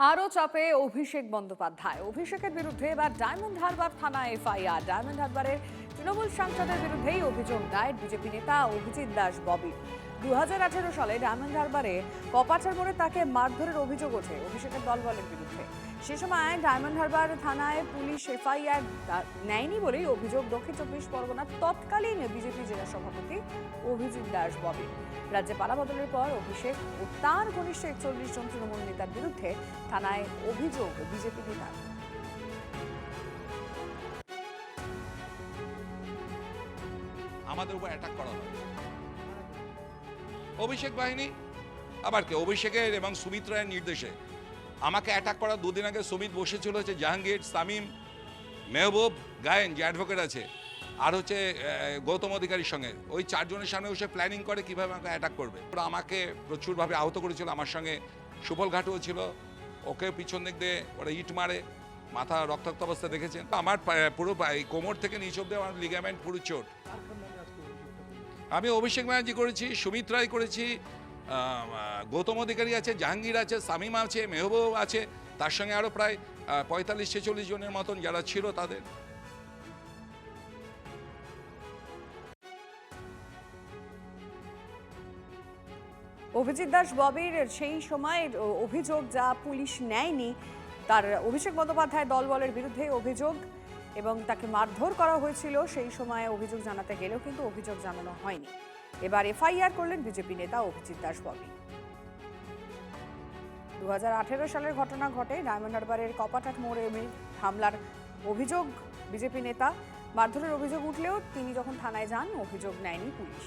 আরও চাপে অভিষেক বন্দ্যোপাধ্যায়। অভিষেকের বিরুদ্ধে এবার ডায়মন্ড হারবার থানায় এফআইআর। ডায়মন্ড হারবারের তৃণমূল সাংসদের বিরুদ্ধেই অভিযোগ দায়ের বিজেপি নেতা অভিজিৎ দাস ববি। 2018 সালে ডায়মন্ড হারবারে কপাচার মোড়ে তাকে মারধরের অভিযোগ ওঠে অভিষেকের দলবলের বিরুদ্ধে। সে সময় ডায়মন্ড হারবার থানায় পুলিশ এফআইআর নেয়নি বলেই অভিযোগ দক্ষিণ চব্বিশ পরগনার তৎকালীন বিজেপি জেলা সভাপতি অভিজিৎ দাস ববি। রাজ্যে পালাবদলের পর অভিষেক ও তার ঘনিষ্ঠ 41 জন তৃণমূল নেতার বিরুদ্ধে থানায় অভিযোগ বিজেপি নেতার। আমাদের উপর অ্যাটাক করা হয় অভিষেক বাহিনী, আবার কে অভিষেকের এবং সুমিত রায়ের নির্দেশে আমাকে অ্যাটাক করা। দুদিন আগে সুমিত বসেছিল হচ্ছে জাহাঙ্গীর, সামিম, মেহবুব, গায়েন যে অ্যাডভোকেট আছে, আর হচ্ছে গৌতম অধিকারীর সঙ্গে ওই চারজনের সামনে বসে প্ল্যানিং করে কিভাবে আমাকে অ্যাটাক করবে। ওরা আমাকে প্রচুরভাবে আহত করেছিল। আমার সঙ্গে সুফল ঘাটুও ছিল, ওকে পিছন দিক দিয়ে ওরা ইট মারে, মাথা রক্তাক্ত অবস্থা দেখেছেন। আমার পুরো কোমর থেকে নিচ অব্দি আমার লিগামেন্ট পুরো চোট। আমি অভিষেক ব্যানার্জি করেছি, সুমিত রায় করেছি, গৌতম অধিকারী আছে, জাহাঙ্গীর আছে, সামিম আছে, মেহবুব আছে, তার সঙ্গে আরও প্রায় 45-46 জনের মতন যারা ছিল তাদের। অভিজিৎ দাস ববির সেই সময়ের অভিযোগ যা পুলিশ নেয়নি, তার অভিষেক বন্দ্যোপাধ্যায় দলবলের বিরুদ্ধে অভিযোগ এবং তাকে মারধর করা হয়েছিল। সেই সময়ে অভিযোগ জানাতে গেলেও কিন্তু অভিযোগ জানানো হয়নি। এবার এফআইআর করলেন বিজেপি নেতা অভিজিৎ দাস ববি। 2018 সালের ঘটনা ঘটে। ডায়মন্ড হারবারের কপাটাট মোড়ে হামলার অভিযোগ বিজেপি নেতা। মারধরের অভিযোগ উঠলেও তিনি যখন থানায় যান অভিযোগ নেয়নি পুলিশ।